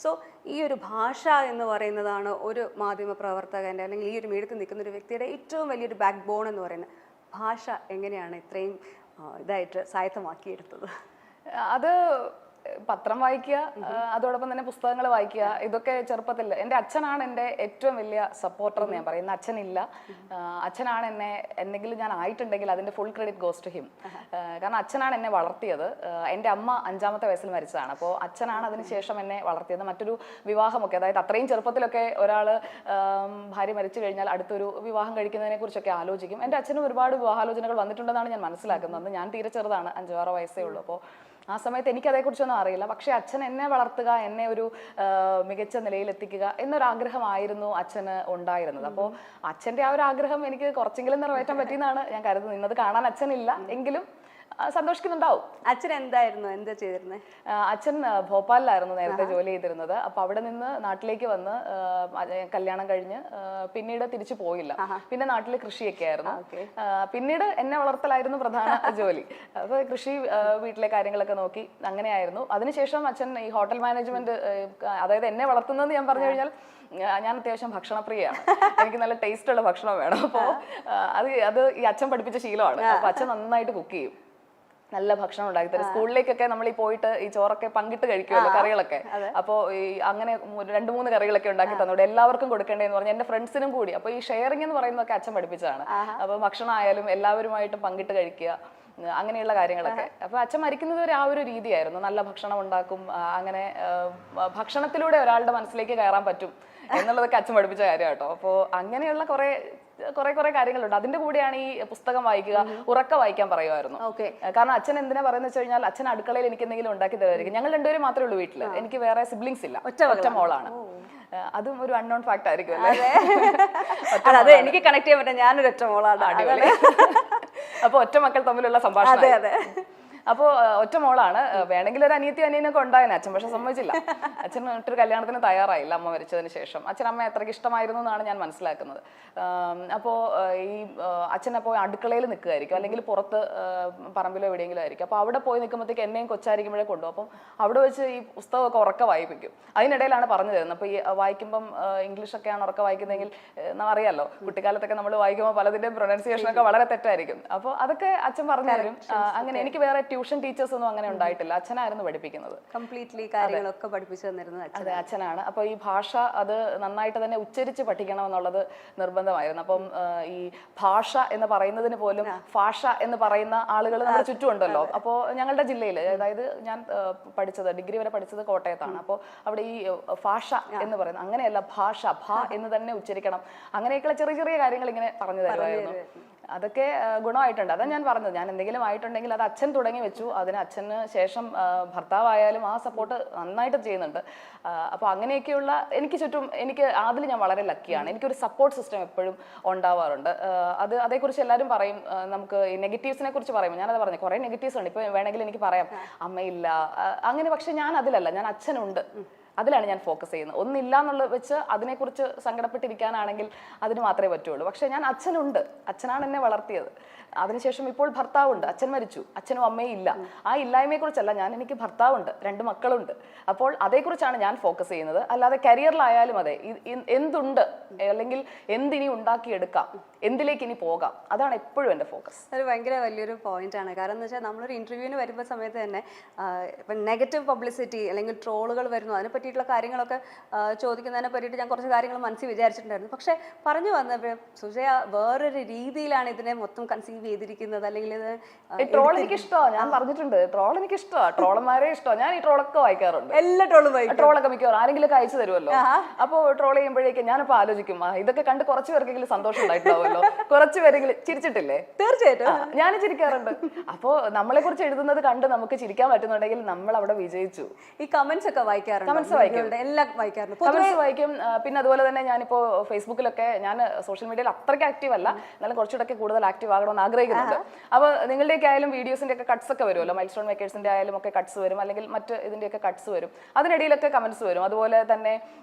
So ഈ ഒരു ഭാഷ എന്ന് പറയുന്നതാണ് ഒരു മാധ്യമ പ്രവർത്തകൻ്റെ അല്ലെങ്കിൽ ഈ ഒരു മീഡിയത്തിൽ നിൽക്കുന്ന ഒരു വ്യക്തിയുടെ ഏറ്റവും വലിയൊരു ബാക്ക് ബോൺ എന്ന് പറയുന്നത്. ഭാഷ എങ്ങനെയാണ് ഇത്രയും ഇതായിട്ട് സ്വായത്തമാക്കിയെടുത്തത്? അത് പത്രം വായിക്കുക, അതോടൊപ്പം തന്നെ പുസ്തകങ്ങൾ വായിക്കുക, ഇതൊക്കെ ചെറുപ്പത്തിൽ എൻ്റെ അച്ഛനാണ് എൻ്റെ ഏറ്റവും വലിയ സപ്പോർട്ടർ എന്ന് ഞാൻ പറയുന്നത്. അച്ഛനില്ല, അച്ഛനാണ് എന്നെ എന്തെങ്കിലും ഞാൻ ആയിട്ടുണ്ടെങ്കിൽ അതിൻ്റെ full credit goes to him. കാരണം അച്ഛനാണ് എന്നെ വളർത്തിയത്. എൻ്റെ അമ്മ 5ാമത്തെ വയസ്സിൽ മരിച്ചതാണ്. അപ്പോൾ അച്ഛനാണ് അതിന് ശേഷം എന്നെ വളർത്തിയത്. മറ്റൊരു വിവാഹമൊക്കെ, അതായത് അത്രയും ചെറുപ്പത്തിലൊക്കെ ഒരാൾ ഭാര്യ മരിച്ചു കഴിഞ്ഞാൽ അടുത്തൊരു വിവാഹം കഴിക്കുന്നതിനെ കുറിച്ചൊക്കെ ആലോചിക്കും. എൻ്റെ അച്ഛനും ഒരുപാട് വിവാഹാലോചനകൾ വന്നിട്ടുണ്ടെന്നാണ് ഞാൻ മനസ്സിലാക്കുന്നത്. ഞാൻ തീരെ ചെറുതാണ്, 5-6 വയസ്സേ ഉള്ളൂ. അപ്പോൾ ആ സമയത്ത് എനിക്കതേക്കുറിച്ചൊന്നും അറിയില്ല. പക്ഷെ അച്ഛൻ എന്നെ വളർത്തുക, എന്നെ ഒരു മികച്ച നിലയിലെത്തിക്കുക എന്നൊരാഗ്രഹമായിരുന്നു അച്ഛന് ഉണ്ടായിരുന്നത്. അപ്പോൾ അച്ഛൻ്റെ ആ ഒരു ആഗ്രഹം എനിക്ക് കുറച്ചെങ്കിലും നിറവേറ്റാൻ പറ്റിയെന്നാണ് ഞാൻ കരുതുന്നത്. ഇന്നത് കാണാൻ അച്ഛനില്ല എങ്കിലും സന്തോഷിക്കുന്നുണ്ടാവും. അച്ഛൻ എന്തായിരുന്നു, എന്താ ചെയ്തിരുന്നത്? അച്ഛൻ ഭോപ്പാലിലായിരുന്നു നേരത്തെ ജോലി ചെയ്തിരുന്നത്. അപ്പൊ അവിടെ നിന്ന് നാട്ടിലേക്ക് വന്ന് കല്യാണം കഴിഞ്ഞ് പിന്നീട് തിരിച്ചു പോയില്ല. പിന്നെ നാട്ടില് കൃഷിയൊക്കെ ആയിരുന്നു. പിന്നീട് എന്നെ വളർത്തലായിരുന്നു പ്രധാന ജോലി. അപ്പൊ കൃഷി, വീട്ടിലെ കാര്യങ്ങളൊക്കെ നോക്കി അങ്ങനെയായിരുന്നു. അതിനുശേഷം അച്ഛൻ ഈ ഹോട്ടൽ മാനേജ്മെന്റ്, അതായത് എന്നെ വളർത്തുന്നത് ഞാൻ പറഞ്ഞു കഴിഞ്ഞാൽ ഞാൻ അത്യാവശ്യം ഭക്ഷണപ്രിയയാണ്. എനിക്ക് നല്ല ടേസ്റ്റ് ഉള്ള ഭക്ഷണം വേണം. അപ്പോൾ അത് ഈ അച്ഛൻ പഠിപ്പിച്ച ശീലമാണ്. അപ്പൊ അച്ഛൻ നന്നായിട്ട് കുക്ക് ചെയ്യും, നല്ല ഭക്ഷണം ഉണ്ടാക്കി തരും. സ്കൂളിലേക്കൊക്കെ നമ്മൾ ഈ പോയിട്ട് ഈ ചോറൊക്കെ പങ്കിട്ട് കഴിക്കുമല്ലോ, കറികളൊക്കെ. അപ്പോൾ ഈ അങ്ങനെ 2-3 കറികളൊക്കെ ഉണ്ടാക്കി തന്നോടെ എല്ലാവർക്കും കൊടുക്കേണ്ടതെന്ന് പറഞ്ഞാൽ എൻ്റെ ഫ്രണ്ട്സിനും കൂടി. അപ്പോൾ ഈ ഷെയറിംഗ് എന്ന് പറയുന്നതൊക്കെ അച്ഛൻ പഠിപ്പിച്ചതാണ്. അപ്പോൾ ഭക്ഷണം ആയാലും എല്ലാവരുമായിട്ട് പങ്കിട്ട് കഴിക്കുക, അങ്ങനെയുള്ള കാര്യങ്ങളൊക്കെ. അപ്പൊ അച്ഛൻ മരിക്കുന്നത് വരെ ആ ഒരു രീതിയായിരുന്നു. നല്ല ഭക്ഷണം ഉണ്ടാക്കും, അങ്ങനെ ഭക്ഷണത്തിലൂടെ ഒരാളുടെ മനസ്സിലേക്ക് കയറാൻ പറ്റും എന്നുള്ളതൊക്കെ അച്ഛൻ പഠിപ്പിച്ച കാര്യം കേട്ടോ. അപ്പോൾ അങ്ങനെയുള്ള കുറെ കാര്യങ്ങളുണ്ട്. അതിന്റെ കൂടെയാണ് ഈ പുസ്തകം വായിക്കുക, ഉറക്ക വായിക്കാൻ പറയുമായിരുന്നു. കാരണം അച്ഛൻ എന്തിനാ പറയുന്നത് വെച്ച് കഴിഞ്ഞാൽ അച്ഛൻ അടുക്കളയിൽ എനിക്ക് എന്തെങ്കിലും ഉണ്ടാക്കി തരുമായിരിക്കും. ഞങ്ങൾ 2 പേരും മാത്രമേ ഉള്ളൂ വീട്ടില്. എനിക്ക് വേറെ സിബ്ലിങ്സ് ഇല്ല, ഒറ്റ മോളാണ്. അതും ഒരു അൺനോൺ ഫാക്ട് ആയിരിക്കും അല്ലേ? അത് എനിക്ക് കണക്ട് ചെയ്യാൻ പറ്റാം, ഞാനൊരു ഒറ്റ മോളാണ്. അടിപൊളി. അപ്പൊ ഒറ്റ മക്കൾ തമ്മിലുള്ള സംഭാഷണം. അപ്പോൾ ഒറ്റ മോളാണ്. വേണമെങ്കിൽ ഒരു അനിയനൊക്കെ ഉണ്ടായേനെ അച്ഛൻ, പക്ഷെ സമ്മതിച്ചില്ല. അച്ഛൻ മറ്റൊരു കല്യാണത്തിന് തയ്യാറായില്ല അമ്മ മരിച്ചതിന് ശേഷം. അമ്മ അത്രയ്ക്ക് ഇഷ്ടമായിരുന്നു എന്നാണ് ഞാൻ മനസ്സിലാക്കുന്നത്. അപ്പോൾ ഈ അച്ഛനപ്പോൾ അടുക്കളയിൽ നിൽക്കുമായിരിക്കും, അല്ലെങ്കിൽ പുറത്ത് പറമ്പിലോ എവിടെയെങ്കിലും ആയിരിക്കും. അപ്പോൾ അവിടെ പോയി നിൽക്കുമ്പോഴത്തേക്ക് എന്നെയും കൊച്ചായിരിക്കുമ്പോഴേ കൊണ്ടുപോകും. അപ്പം അവിടെ വെച്ച് ഈ പുസ്തകമൊക്കെ ഉറക്ക വായിപ്പിക്കും. അതിനിടയിലാണ് പറഞ്ഞു തരുന്നത്. അപ്പോൾ ഈ വായിക്കുമ്പം ഇംഗ്ലീഷൊക്കെയാണ് ഉറക്ക വായിക്കുന്നതെങ്കിൽ അറിയാമല്ലോ, കുട്ടിക്കാലത്തൊക്കെ നമ്മൾ വായിക്കുമ്പോൾ പലതിൻ്റെയും പ്രൊനൗൺസിയേഷനൊക്കെ വളരെ തെറ്റായിരിക്കും. അപ്പോൾ അതൊക്കെ അച്ഛൻ പറഞ്ഞു തരും. അങ്ങനെ എനിക്ക് വേറെ ട്യൂഷൻ ടീച്ചേഴ്സ് ഒന്നും അങ്ങനെ ഉണ്ടായിട്ടില്ല. അച്ഛനായിരുന്നു പഠിപ്പിക്കുന്നത്. കംപ്ലീറ്റ്ലി കാര്യങ്ങളൊക്കെ പഠിപ്പിച്ചു തന്നിരുന്നത് അതെ, അച്ഛനാണ്. അപ്പൊ ഈ ഭാഷ അത് നന്നായിട്ട് തന്നെ ഉച്ചരിച്ച് പഠിക്കണം എന്നുള്ളത് നിർബന്ധമായിരുന്നു. അപ്പം ഈ ഭാഷ എന്ന് പറയുന്നതിന് പോലും ഭാഷ എന്ന് പറയുന്ന ആളുകൾ നമ്മുടെ ചുറ്റുമുണ്ടല്ലോ. അപ്പോൾ ഞങ്ങളുടെ ജില്ലയിൽ, അതായത് ഞാൻ പഠിച്ചത് ഡിഗ്രി വരെ പഠിച്ചത് കോട്ടയത്താണ്. അപ്പോൾ അവിടെ ഈ ഭാഷ എന്ന് പറയുന്നത് അങ്ങനെയല്ല, ഭാഷ, ഭ എന്ന് തന്നെ ഉച്ചരിക്കണം. അങ്ങനെയൊക്കെയുള്ള ചെറിയ കാര്യങ്ങൾ ഇങ്ങനെ പറഞ്ഞു തരുമായിരുന്നു. അതൊക്കെ ഗുണമായിട്ടുണ്ട്. അതാ ഞാൻ പറഞ്ഞത്, ഞാൻ എന്തെങ്കിലും ആയിട്ടുണ്ടെങ്കിൽ അത് അച്ഛൻ തുടങ്ങി വെച്ചു. അതിന് അച്ഛന് ശേഷം ഭർത്താവായാലും ആ സപ്പോർട്ട് നന്നായിട്ട് ചെയ്യുന്നുണ്ട്. അപ്പോൾ അങ്ങനെയൊക്കെയുള്ള എനിക്ക് ചുറ്റും, അതിൽ ഞാൻ വളരെ ലക്കിയാണ്. എനിക്കൊരു സപ്പോർട്ട് സിസ്റ്റം എപ്പോഴും ഉണ്ടാവാറുണ്ട്. അതേക്കുറിച്ച് എല്ലാവരും പറയും, നമുക്ക് ഈ നെഗറ്റീവ്സിനെ കുറിച്ച് പറയുമ്പോൾ ഞാനത് പറഞ്ഞു, കുറേ നെഗറ്റീവ്സ് ഉണ്ട്. ഇപ്പോൾ വേണമെങ്കിൽ എനിക്ക് പറയാം അമ്മയില്ല അങ്ങനെ, പക്ഷെ ഞാൻ അതിലല്ല, ഞാൻ അച്ഛനുണ്ട്, അതിലാണ് ഞാൻ ഫോക്കസ് ചെയ്യുന്നത്. ഒന്നില്ല എന്നുള്ളത് വെച്ച് അതിനെക്കുറിച്ച് സങ്കടപ്പെട്ടിരിക്കാനാണെങ്കിൽ അതിന് മാത്രമേ പറ്റുള്ളൂ. പക്ഷെ ഞാൻ അച്ഛനുണ്ട്, അച്ഛനാണ് എന്നെ വളർത്തിയത്. അതിനുശേഷം ഇപ്പോൾ ഭർത്താവുണ്ട്, അച്ഛൻ മരിച്ചു, അച്ഛനും അമ്മയും ഇല്ല. ആ ഇല്ലായ്മയെ കുറിച്ചല്ല, എനിക്ക് ഭർത്താവുണ്ട്, 2 മക്കളുണ്ട്. അപ്പോൾ അതേക്കുറിച്ചാണ് ഞാൻ ഫോക്കസ് ചെയ്യുന്നത്. അല്ലാതെ കരിയറിലായാലും അതെ, എന്തുണ്ട് അല്ലെങ്കിൽ എന്തിനി ഉണ്ടാക്കിയെടുക്കാം, എന്തിലേക്ക് ഇനി പോകാം, അതാണ് എപ്പോഴും എൻ്റെ ഫോക്കസ്. അത് ഭയങ്കര വലിയൊരു പോയിന്റ് ആണ്. കാരണം എന്ന് വെച്ചാൽ നമ്മളൊരു ഇന്റർവ്യൂവിന് വരുമ്പോൾ സമയത്ത് തന്നെ ഇപ്പം നെഗറ്റീവ് പബ്ലിസിറ്റി അല്ലെങ്കിൽ ട്രോളുകൾ വരുന്നു, അതിനെ പറ്റിയിട്ടുള്ള കാര്യങ്ങളൊക്കെ ചോദിക്കുന്നതിനെ പറ്റിയിട്ട് ഞാൻ കുറച്ച് കാര്യങ്ങൾ മനസ്സിൽ വിചാരിച്ചിട്ടുണ്ടായിരുന്നു. പക്ഷെ പറഞ്ഞു വന്നപ്പോൾ സുജയ വേറൊരു രീതിയിലാണ് ഇതിനെ മൊത്തം കൺസീവ് ചെയ്തിരിക്കുന്നത്. അല്ലെങ്കിൽ ട്രോൾ എനിക്ക് ഇഷ്ടമാണ്, ഞാൻ പറഞ്ഞിട്ടുണ്ട്. ട്രോൾ എനിക്ക് ഇഷ്ടമാണ്, ട്രോളന്മാരെ ഇഷ്ടമാണ്. ഞാൻ ഈ ട്രോളൊക്കെ വായിക്കാറുണ്ട്, എല്ലാ ട്രോളും വായിക്കും. ട്രോളൊക്കെ മിക്കവാറും ആരെങ്കിലും അയച്ചു തരുമല്ലോ. അപ്പോൾ ട്രോൾ ചെയ്യുമ്പോഴേക്കും ഞാനിപ്പോൾ ആലോചിക്കും, ഇതൊക്കെ കണ്ട് കുറച്ച് പേർക്കെങ്കിലും സന്തോഷം ഉണ്ടായിട്ടുണ്ടാവുമല്ലോ, കുറച്ച് പേരെങ്കിലും ചിരിച്ചിട്ടില്ലേ? തീർച്ചയായിട്ടും ഞാനും ചിരിക്കാറുണ്ട്. അപ്പോൾ നമ്മളെ കുറിച്ച് എഴുതുന്നത് കണ്ട് നമുക്ക് ചിരിക്കാൻ പറ്റുന്നുണ്ടെങ്കിൽ നമ്മൾ അവിടെ വിജയിച്ചു. ഈ കമന്റ്സ് ഒക്കെ വായിക്കാറുണ്ട്? കമന്റ്സ് വായിക്കും, എല്ലാം വായിക്കാറുണ്ട്, കമന്റ്സ് വായിക്കും. പിന്നെ അതുപോലെ തന്നെ ഞാനിപ്പോൾ ഫേസ്ബുക്കിലൊക്കെ, ഞാൻ സോഷ്യൽ മീഡിയയിൽ അത്രയ്ക്ക് ആക്റ്റീവ് അല്ല, എന്നാലും കുറച്ചുകൂടെ കൂടുതൽ ആക്റ്റീവ് ആകണമെന്ന് ആഗ്രഹിക്കുന്നുണ്ട്. അപ്പോൾ നിങ്ങളുടെയൊക്കെ ആയാലും വീഡിയോസിന്റെ ഒക്കെ കട്ട്സ് ഒക്കെ വരുമല്ലോ, മൈൽ സ്റ്റോൺ മേക്കേഴ്സിന്റെ ആയാലും ഒക്കെ കട്ട്സ് വരും, അല്ലെങ്കിൽ മറ്റ് ഇതിന്റെയൊക്കെ കട്ട്സ് വരും. അതിനിടയിലൊക്കെ കമന്റ്സ് വരും. അതുപോലെ തന്നെ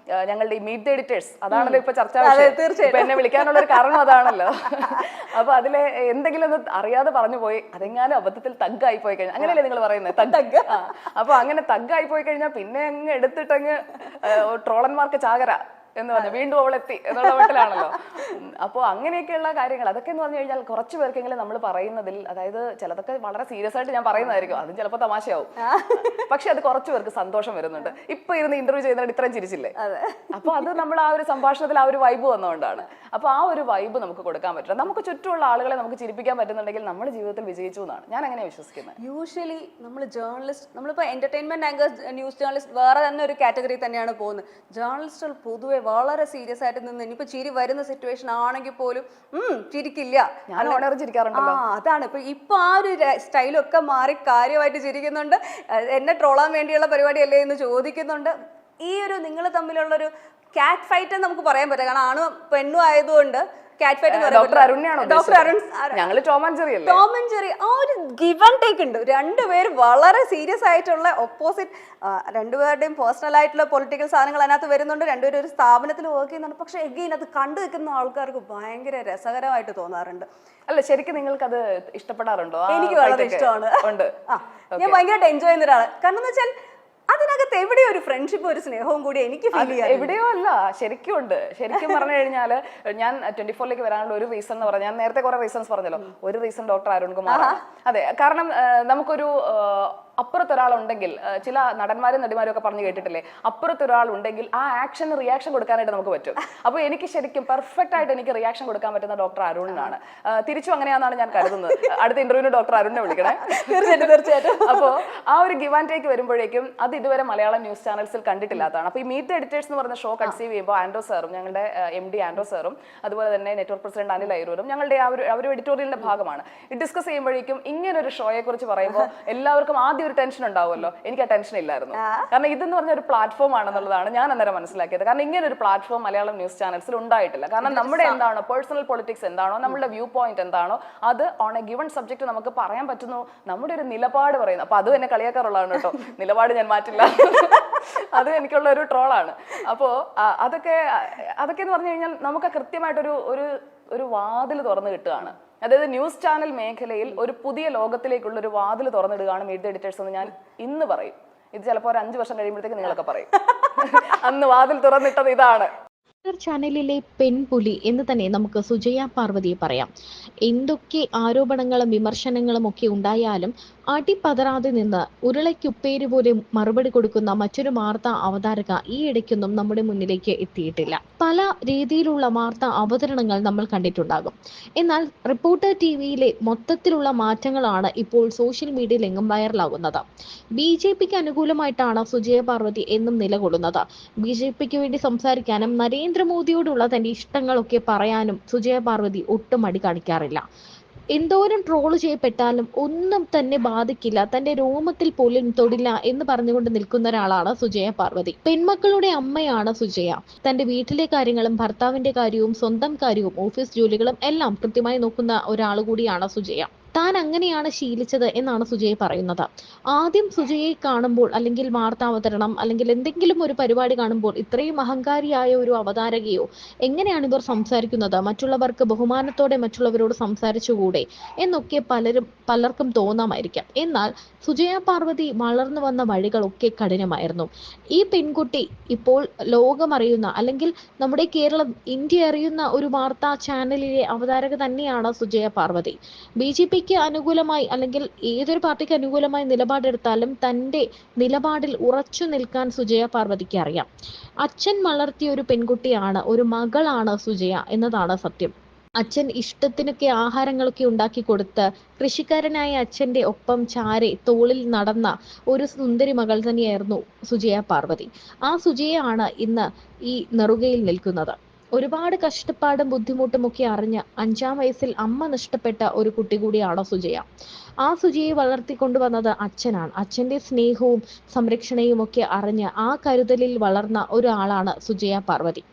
ഞങ്ങളുടെ ഈ മീറ്റ് ദ എഡിറ്റേഴ്സ്, അതാണല്ലോ ഇപ്പൊ ചർച്ചാ വിഷയം. ഇപ്പൊ എന്നെ വിളിക്കാനുള്ള ഒരു കാരണം അതാണല്ലോ. അപ്പൊ അതിലെ എന്തെങ്കിലും ഒന്ന് അറിയാതെ പറഞ്ഞു പോയി, അതെങ്ങാനും അബദ്ധത്തിൽ തഗ്ഗായി പോയി കഴിഞ്ഞാൽ, അങ്ങനെയല്ലേ നിങ്ങൾ പറയുന്നത്, തഗ്. അപ്പൊ അങ്ങനെ തഗ്ഗായി പോയി കഴിഞ്ഞാൽ പിന്നെ അങ്ങ് എടുത്തിട്ട് അവരങ്ങ് ട്രോളന്മാർക്ക് ചാകര എന്ന് പറഞ്ഞു, വീണ്ടും അവളെത്തി എന്നുള്ള മട്ടിലാണല്ലോ. അപ്പോൾ അങ്ങനെയൊക്കെയുള്ള കാര്യങ്ങൾ അതൊക്കെ എന്ന് പറഞ്ഞു കഴിഞ്ഞാൽ കുറച്ച് പേർക്കെങ്കിലും നമ്മൾ പറയുന്നതിൽ, അതായത് ചിലതൊക്കെ വളരെ സീരിയസ് ആയിട്ട് ഞാൻ പറയുന്നതായിരിക്കും, അതും ചിലപ്പോൾ തമാശയാവും, പക്ഷെ അത് കുറച്ച് പേർക്ക് സന്തോഷം വരുന്നുണ്ട്. ഇപ്പൊ ഇരുന്ന് ഇന്റർവ്യൂ ചെയ്യുന്നവർ ഇത്രയും ചിരിച്ചില്ലേ, അപ്പൊ അത് നമ്മൾ ആ ഒരു സംഭാഷണത്തിൽ ആ ഒരു വൈബ് വന്നുകൊണ്ടാണ്. അപ്പൊ ആ ഒരു വൈബ് നമുക്ക് കൊടുക്കാൻ പറ്റില്ല. നമുക്ക് ചുറ്റുമുള്ള ആളുകളെ നമുക്ക് ചിരിപ്പിക്കാൻ പറ്റുന്നുണ്ടെങ്കിൽ നമ്മൾ ജീവിതത്തിൽ വിജയിച്ചു എന്നാണ് ഞാൻ അങ്ങനെ വിശ്വസിക്കുന്നത്. യൂഷ്വലി നമ്മൾ ജേർണലിസ്റ്റ്, നമ്മളിപ്പോൾ എന്റർടൈൻമെന്റ് ആങ്കേഴ്സ്, ന്യൂസ് ജേർണലിസ്റ്റ് വേറെ തന്നെ ഒരു കാറ്റഗറി തന്നെയാണ് പോകുന്നത്. ജേർണലിസ്റ്റുകൾ പൊതുവെ വളരെ സീരിയസ് ആയിട്ട് നിന്ന് ഇനിയിപ്പോ ചിരി വരുന്ന സിറ്റുവേഷൻ ആണെങ്കിൽ പോലും ചിരിക്കില്ല. ഞാൻ ഓണർ ചിരിക്കാറുണ്ടല്ലോ. അതാണ് ഇപ്പൊ ആ ഒരു സ്റ്റൈലൊക്കെ മാറി കാര്യമായിട്ട് ചിരിക്കുന്നുണ്ട്. എന്നെ ട്രോളാൻ വേണ്ടിയുള്ള പരിപാടിയല്ലേ എന്ന് ചോദിക്കുന്നുണ്ട്. ഈ ഒരു നിങ്ങൾ തമ്മിലുള്ളൊരു കാറ്റ് ഫൈറ്റ് എന്ന് നമുക്ക് പറയാൻ പറ്റില്ല, കാരണം ആണും പെണ്ണും ആയതുകൊണ്ട് ഡോക്ടർ അരുണിയാണോ? ഞങ്ങൾ ടോം ആൻഡ് ജെറി അല്ലേ? ടോം ആൻഡ് ജെറി ആ ഒരു ഗിവ് ആൻഡ് ടേക്ക് ഉണ്ട്. രണ്ടുപേരും വളരെ സീരിയസ് ആയിട്ടുള്ള ഓപ്പോസിറ്റ്, രണ്ടുപേരുടെയും പേഴ്സണൽ ആയിട്ടുള്ള പൊളിറ്റിക്കൽ സാധനങ്ങൾ അതിനകത്ത് വരുന്നുണ്ട്. രണ്ടുപേരും ഒരു സ്ഥാപനത്തിൽ വർക്ക് ചെയ്യുന്നുണ്ട്. പക്ഷെ എഗെയിൻ അത് കണ്ടു നിൽക്കുന്ന ആൾക്കാർക്ക് ഭയങ്കര രസകരമായിട്ട് തോന്നാറുണ്ട്. അല്ല, ശരിക്കും നിങ്ങൾക്ക് അത് ഇഷ്ടപ്പെടാറുണ്ടോ? എനിക്ക് വളരെ ഇഷ്ടമാണ്. ഞാൻ ഭയങ്കരമായിട്ട് എൻജോയ് ചെയ്യുന്ന ഒരാളാണ്. കാരണം എന്ന് വെച്ചാൽ അതിനകത്ത് എവിടെയോ ഒരു ഫ്രണ്ട്ഷിപ്പ്, ഒരു സ്നേഹവും കൂടി എനിക്ക് ഫീൽ ചെയ്യാം. എവിടെയോ അല്ല, ശരിക്കും ഉണ്ട്. ശരിക്കും പറഞ്ഞു കഴിഞ്ഞാൽ ഞാൻ 24ലേക്ക് വരാനുള്ള ഒരു റീസൺ എന്ന് പറഞ്ഞാൽ, ഞാൻ നേരത്തെ കുറെ റീസൺസ് പറഞ്ഞല്ലോ, ഒരു റീസൺ ഡോക്ടർ അരുൺകുമാർ. അതെ, കാരണം നമുക്കൊരു അപ്പുറത്തൊരാളുണ്ടെങ്കിൽ, ചില നടന്മാരും നടിമാരും ഒക്കെ പറഞ്ഞു കേട്ടിട്ടില്ലേ, അപ്പുറത്തൊരാളുണ്ടെങ്കിൽ ആ ആക്ഷന് റിയാക്ഷൻ കൊടുക്കാനായിട്ട് നമുക്ക് പറ്റും. അപ്പോൾ എനിക്ക് ശരിക്കും പെർഫെക്റ്റ് ആയിട്ട് എനിക്ക് റിയാക്ഷൻ കൊടുക്കാൻ പറ്റുന്ന ഡോക്ടർ അരുണിനാണ്. തിരിച്ചും അങ്ങനെയാണെന്നാണ് ഞാൻ കരുതുന്നത്. അടുത്ത ഇന്റർവ്യൂവിന് ഡോക്ടർ അരുണിനെ വിളിക്കണേ. തീർച്ചയായിട്ടും. അപ്പോൾ ആ ഒരു ഗിവ് ആൻഡ് ടേക്ക് വരുമ്പോഴേക്കും അത് ഇതുവരെ മലയാളം ന്യൂസ് ചാനൽസിൽ കണ്ടിട്ടില്ലാത്തതാണ്. അപ്പോൾ ഈ മീറ്റ് ദ എഡിറ്റേഴ്സ് എന്ന് പറഞ്ഞ ഷോ കൺസീവ് ചെയ്യുമ്പോൾ ആൻഡ്രോ സാറും, ഞങ്ങളുടെ MD ആൻഡ്രോ സാറും, അതുപോലെ തന്നെ നെറ്റ്വർക്ക് പ്രസിഡന്റ് അനിൽ അയ്യൂരും ഞങ്ങളുടെ ആ ഒരു എഡിറ്റോറിയലിന്റെ ഭാഗമാണ്. ഡിസ്കസ് ചെയ്യുമ്പോഴേക്കും ഇങ്ങനൊരു ഷോയെ കുറിച്ച് പറയുമ്പോൾ എല്ലാവർക്കും ആദ്യം ഒരു ടെൻഷൻ ഉണ്ടാവുമല്ലോ. എനിക്ക് ആ ടെൻഷൻ ഇല്ലായിരുന്നു. കാരണം ഇതെന്ന് പറഞ്ഞ ഒരു പ്ലാറ്റ്ഫോം ആണെന്നുള്ളതാണ് ഞാൻ അന്നേരം മനസ്സിലാക്കിയത്. കാരണം ഇങ്ങനെ ഒരു പ്ലാറ്റ്ഫോം മലയാളം ന്യൂസ് ചാനൽസിൽ ഉണ്ടായിട്ടില്ല. കാരണം നമ്മുടെ എന്താണോ പേഴ്സണൽ പൊളിറ്റിക്സ് എന്താണോ, നമ്മുടെ വ്യൂ പോയിന്റ് എന്താണോ, അത് ഓൺ എ ഗിവൺ സബ്ജക്ട് നമുക്ക് പറയാൻ പറ്റുന്നു. നമ്മുടെ ഒരു നിലപാട് പറയുന്നു. അപ്പൊ അതും എന്നെ കളിയാക്കാറുള്ളതാണ് കേട്ടോ. നിലപാട് ഞാൻ മാറ്റില്ല, അത് എനിക്കുള്ള ഒരു ട്രോളാണ്. അപ്പോ അതൊക്കെ എന്ന് പറഞ്ഞു കഴിഞ്ഞാൽ നമുക്ക് കൃത്യമായിട്ടൊരു ഒരു വാതിൽ തുറന്നു കിട്ടുകയാണ്. അതായത് ന്യൂസ് ചാനൽ മേഖലയിൽ ഒരു പുതിയ ലോകത്തിലേക്കുള്ള ഒരു വാതിൽ തുറന്നിടുകയാണ് മീറ്റ് ദ എഡിറ്റേഴ്സ് എന്ന് ഞാൻ ഇന്ന് പറയും. ഇത് ചിലപ്പോൾ ഒരു 5 വർഷം കഴിയുമ്പോഴത്തേക്ക് നിങ്ങളൊക്കെ പറയും അന്ന് വാതിൽ തുറന്നിട്ടത് ഇതാണ്. ചാനലിലെ പെൺപുലി എന്ന് തന്നെ നമുക്ക് സുജയ പാർവതിയെ പറയാം. എന്തൊക്കെ ആരോപണങ്ങളും വിമർശനങ്ങളും ഒക്കെ ഉണ്ടായാലും അടിപതറാതെ നിന്ന് ഉരുളയ്ക്കുപ്പേര് പോലെ മറുപടി കൊടുക്കുന്ന മറ്റൊരു വാർത്താ അവതാരക ഈ ഇടയ്ക്കൊന്നും നമ്മുടെ മുന്നിലേക്ക് എത്തിയിട്ടില്ല. പല രീതിയിലുള്ള വാർത്താ അവതരണങ്ങൾ നമ്മൾ കണ്ടിട്ടുണ്ടാകും. എന്നാൽ റിപ്പോർട്ടർ TVയിലെ മൊത്തത്തിലുള്ള മാറ്റങ്ങളാണ് ഇപ്പോൾ സോഷ്യൽ മീഡിയയിലെങ്ങും വൈറലാകുന്നത്. BJPക്ക് അനുകൂലമായിട്ടാണ് സുജയ പാർവതി എന്നും നിലകൊള്ളുന്നത്. BJPക്ക് വേണ്ടി സംസാരിക്കാനും നരേന്ദ്രമോദിയോടുള്ള തന്റെ ഇഷ്ടങ്ങളൊക്കെ പറയാനും സുജയ പാർവതി ഒട്ടും മടി കാണിക്കാറില്ല. എന്തോരം ട്രോള് ചെയ്യപ്പെട്ടാലും ഒന്നും തന്നെ ബാധിക്കില്ല, തന്റെ രോമത്തിൽ പോലും തൊടില്ല എന്ന് പറഞ്ഞുകൊണ്ട് നിൽക്കുന്ന ഒരാളാണ് സുജയ പാർവതി. പെൺമക്കളുടെ അമ്മയാണ് സുജയ. തന്റെ വീട്ടിലെ കാര്യങ്ങളും ഭർത്താവിന്റെ കാര്യവും സ്വന്തം കാര്യവും ഓഫീസ് ജോലികളും എല്ലാം കൃത്യമായി നോക്കുന്ന ഒരാൾ കൂടിയാണ് സുജയ. താൻ അങ്ങനെയാണ് ശീലിച്ചത് എന്നാണ് സുജയ പറയുന്നത്. ആദ്യം സുജയെ കാണുമ്പോൾ, അല്ലെങ്കിൽ വാർത്താവതരണം അല്ലെങ്കിൽ എന്തെങ്കിലും ഒരു പരിപാടി കാണുമ്പോൾ ഇത്രയും അഹങ്കാരിയായ ഒരു അവതാരകയോ, എങ്ങനെയാണ് ഇവർ സംസാരിക്കുന്നത്, മറ്റുള്ളവർക്ക് ബഹുമാനത്തോടെ മറ്റുള്ളവരോട് സംസാരിച്ചുകൂടെ എന്നൊക്കെ പലർക്കും തോന്നാമായിരിക്കാം. എന്നാൽ സുജയ പാർവതി വളർന്നു വന്ന വഴികളൊക്കെ കഠിനമായിരുന്നു. ഈ പെൺകുട്ടി ഇപ്പോൾ ലോകമറിയുന്ന, അല്ലെങ്കിൽ നമ്മുടെ കേരളം, ഇന്ത്യ അറിയുന്ന ഒരു വാർത്താ ചാനലിലെ അവതാരക തന്നെയാണ് സുജയ പാർവതി. BJPക്ക് അനുകൂലമായി അല്ലെങ്കിൽ ഏതൊരു പാർട്ടിക്ക് അനുകൂലമായി നിലപാടെടുത്താലും തന്റെ നിലപാടിൽ ഉറച്ചു നിൽക്കാൻ സുജയ പാർവതിക്ക് അറിയാം. അച്ഛൻ വളർത്തിയ ഒരു പെൺകുട്ടിയാണ്, ഒരു മകളാണ് സുജയ എന്നതാണ് സത്യം. അച്ഛൻ ഇഷ്ടത്തിനൊക്കെ ആഹാരങ്ങളൊക്കെ ഉണ്ടാക്കി കൊടുത്ത് കൃഷിക്കാരനായ അച്ഛന്റെ ഒപ്പം ചാരെ തോളിൽ നടന്ന ഒരു സുന്ദരി മകൾ തന്നെയായിരുന്നു സുജയ പാർവതി. ആ സുജയാണ് ഇന്ന് ഈ നെറുകയിൽ നിൽക്കുന്നത്. ഒരുപാട് കഷ്ടപ്പാടും ബുദ്ധിമുട്ടും ഒക്കെ അറിഞ്ഞ് 5ാം വയസ്സിൽ അമ്മ നഷ്ടപ്പെട്ട ഒരു കുട്ടി കൂടിയാണ് സുജയ. ആ സുജയെ വളർത്തിക്കൊണ്ടുവന്നത് അച്ഛനാണ്. അച്ഛന്റെ സ്നേഹവും സംരക്ഷണയും ഒക്കെ അറിഞ്ഞ് ആ കരുതലിൽ വളർന്ന ഒരാളാണ് സുജയ പാർവതി.